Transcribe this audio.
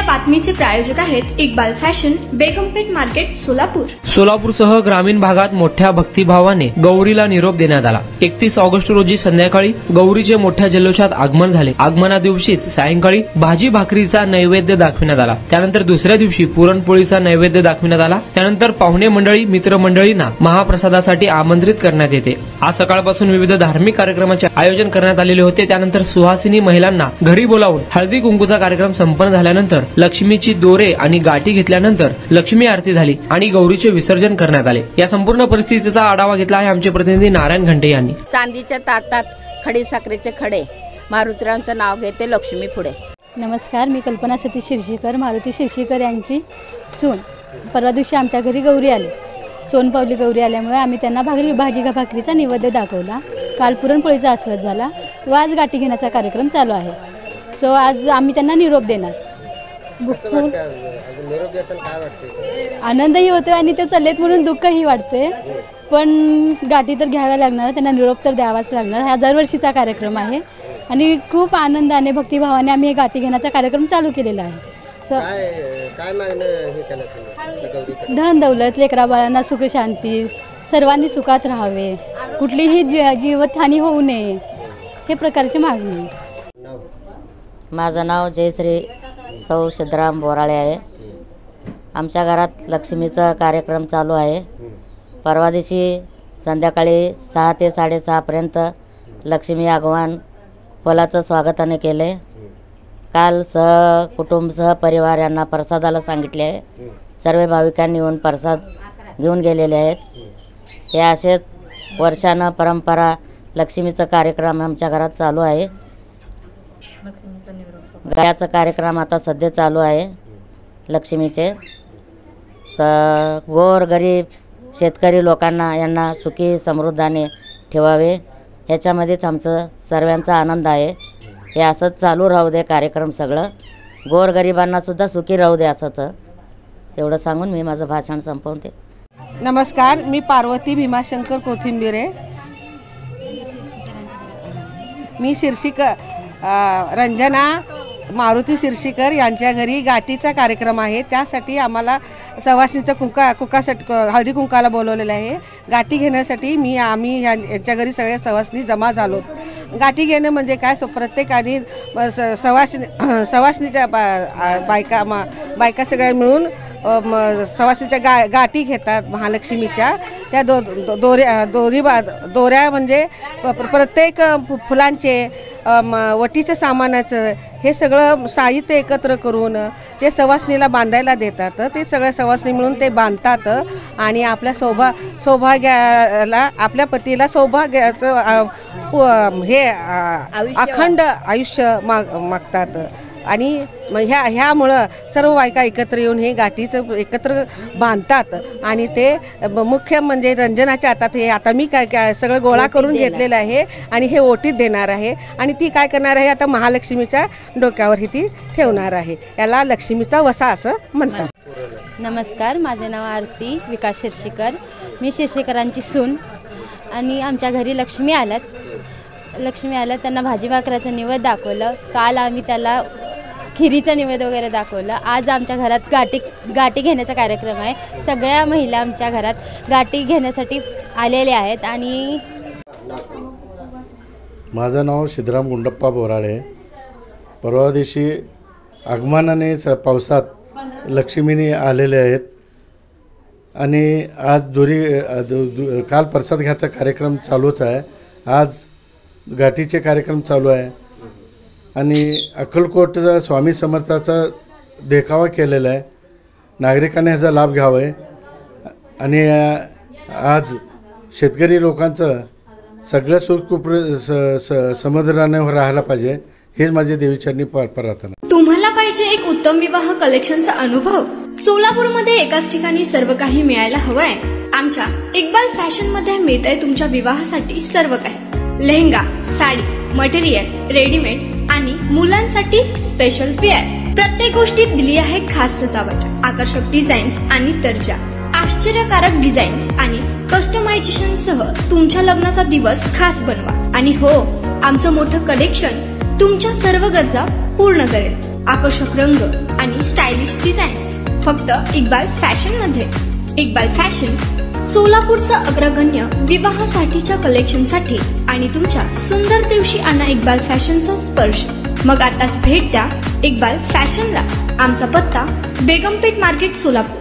बातमीचे प्रायोजक आहेत Iqbal fashion, बेगमपेठ market, Solapur. सोलापूरसह ग्रामीण भागात मोठ्या भक्तिभावाने गौरीला निरोप देण्यात आला। 31 ऑगस्ट रोजी संध्याकाळी गौरीचे मोठ्या जल्लोषात आगमन झाले। आगमना दिवशीच सायंकाळी भाजी भाकरीचा नैवेद्य दाखविण्यात आला। त्यानंतर दुसऱ्या दिवशी पुरणपोळीचा नैवेद्य दाखविण्यात आला। त्यानंतर पाहुणे मंडळी, मित्रमंडळींना महाप्रसादासाठी आमंत्रित करण्यात येते। आज सकाळपासून विविध धार्मिक कार्यक्रमाचे आयोजन करण्यात आलेले होते। त्यानंतर सुहासिनी महिलांना घरी बोलावून हळदी कुंकूचा कार्यक्रम संपन्न झाल्यानंतर लक्ष्मीची दोरे आणि गाठी घेतल्यानंतर लक्ष्मी आरती झाली आणि गौरीचे विसर्जन करण्यात आले। या संपूर्ण परिस्थितीचा आढावा घेतला आहे आमचे प्रतिनिधी नारायण घंटे यांनी। चांदीच्या ताटात खडी साखरेचे खडे, मारुतीरावांचं नाव घेते लक्ष्मी पुढे। नमस्कार, मी कल्पना सतीश शिरशीकर, मारुती शिरशीकर यांची सून। परवा दिवशी आमच्या घरी गौरी आले, सोनपावली गौरी आल्यामुळे आम्ही त्यांना भाजी भाकरीचा नैवेद्य दाखवला। काल पुरणपोळीचा आस्वाद झाला व आज गाठी घेण्याचा कार्यक्रम चालू आहे। सो आज आम्ही त्यांना निरोप देणार। आनंदही होतो आणि ते चाललेत म्हणून दुःखही वाटते, पण गाठी तर घ्याव्या लागणार, त्यांना निरोप तर द्यावाच लागणार। हा दरवर्षीचा कार्यक्रम आहे आणि खूप आनंदाने भक्तिभावाने आम्ही हे गाठी घेण्याचा कार्यक्रम चालू केलेला आहे। धन दौलत, लेकरा बाळांना सुख शांती, सर्वांनी सुखात राहावे, कुठलीही जीवितहानी होऊ नये, हे प्रकारची मागणी। माझं नाव जयश्री सौ सिद्धराम बोराळे आहे। आमच्या घरात लक्ष्मीचा कार्यक्रम चालू आहे। परवा दिवशी संध्याकाळी 6 ते 6:30 पर्यंत लक्ष्मी आगमन फुलाचं स्वागताने केले। काल कुटुंब परिवार यांना प्रसादाला सांगितले आहे। सर्व भाविकांनी येऊन प्रसाद घेऊन गेलेले आहेत। हे असेच वर्षानं परंपरा लक्ष्मीचा कार्यक्रम आमच्या घरात चालू आहे। गायाचा कार्यक्रम आता सध्या चालू आहे लक्ष्मीचे। गोर गरीब शेतकरी लोकांना यांना सुखी समृद्धाने ठेवावे, ह्याच्यामध्येच आमचं सर्वांचा आनंद आहे। हे असंच चालू राहू दे कार्यक्रम, सगळं गोरगरिबांना सुद्धा सुखी राहू दे असंच, एवढं सांगून मी माझं भाषण संपवते। नमस्कार, मी पार्वती भीमाशंकर कोथिंबिरे। मी शिरशीकर रंजना मारुती शिरशीकर यांच्या घरी गाठीचा कार्यक्रम आहे, त्यासाठी आम्हाला सवासणीचं हळदी कुंकाला बोलवलेलं आहे। गाठी घेण्यासाठी आम्ही यांच्या घरी सगळे सवासणी जमा झालो। गाठी घेणं म्हणजे काय, प्रत्येकाने सवासणीच्या बायका सगळ्या मिळून सवासणीच्या गाठी घेतात महालक्ष्मीच्या। त्या दोऱ्या म्हणजे प्रत्येक फुलांचे, वटीचं सामानाचं हे सगळं साहित्य एकत्र करून ते सवासणीला बांधायला देतात। ते सगळ्या सवासणी मिळून ते बांधतात आणि आपल्या सौभाग्याला, आपल्या पतीला सौभाग्याचं हे अखंड आयुष्य मागतात। आणि ह्यामुळं सर्व बायका एकत्र येऊन हे गाठीचं एकत्र बांधतात आणि ते मुख्य म्हणजे रंजनाच्या हातात हे आता मी काय सगळं गोळा करून घेतलेलं आहे आणि हे ओटीत देणार आहे आणि ती काय करणार आहे, आता महालक्ष्मीच्या डोक्यावर ही ती ठेवणार आहे। याला लक्ष्मीचा वसा असं म्हणतात। नमस्कार, माझे नाव आरती विकास शिरशीकर, मी शिरशीकरांची सून आणि आमच्या घरी लक्ष्मी आल्यात, त्यांना भाजी भाकराचं नैवेद्य दाखवलं। काल आम्ही त्याला खिरीचं नैवेद्य वगैरे दाखवलं। आज आमच्या घरात गाठी घेण्याचा कार्यक्रम आहे। सगळ्या महिला आमच्या घरात गाठी घेण्यासाठी आलेल्या आहेत। आणि माझं नाव सिद्धराम गुंडप्पा बोराळे। परवा दिवशी आगमनाने पावसात लक्ष्मीने आलेले आहेत आणि आज काल प्रसाद घ्यायचा कार्यक्रम चालूच आहे। आज गाठीचे कार्यक्रम चालू आहे आणि अक्कलकोटचा स्वामी समर्थाचा देखावा केलेला आहे। नागरिकांनी ह्याचा लाभ घ्यावा आणि आज शेतकरी लोकांचं सगळं सुख समाधानाने राहायला पाहिजे, हेच माझे देवीचरणी प्रार्थना। तुम्हाला पाहिजे एक उत्तम विवाह कलेक्शनचा अनुभव? सोलापूरमध्ये एकाच ठिकाणी सर्व काही मिळायला हवंय? आमच्या इक्बाल फॅशन मध्ये मिळतंय तुमच्या विवाहासाठी सर्व काही। लेहंगा, साडी, मटेरियल, रेडीमेड आणि मुलांसाठी स्पेशल वेअर, प्रत्येक गोष्टीत दिली आहे खास सजावट, आकर्षक डिझाईन्स आणि दर्जा, आश्चर्यकारक डिझाईन्स आणि कस्टमायझेशन सह तुमच्या लग्नाचा दिवस खास बनवा। आणि हो, आमचं मोठं कलेक्शन तुमच्या सर्व गरजा पूर्ण करेल। आकर्षक रंग आणि स्टायलिश डिझाईन्स फक्त इक्बाल फॅशन मध्ये. इक्बाल फॅशन सोलापूरचा अग्रगण्य विवाहासाठीच्या कलेक्शनसाठी आणि तुमच्या सुंदर दिवशी आणा इक्बाल फॅशनचा स्पर्श. मग आताच भेट द्या इक्बाल फॅशनला. आमचा पत्ता बेगमपेठ मार्केट सोलापूर.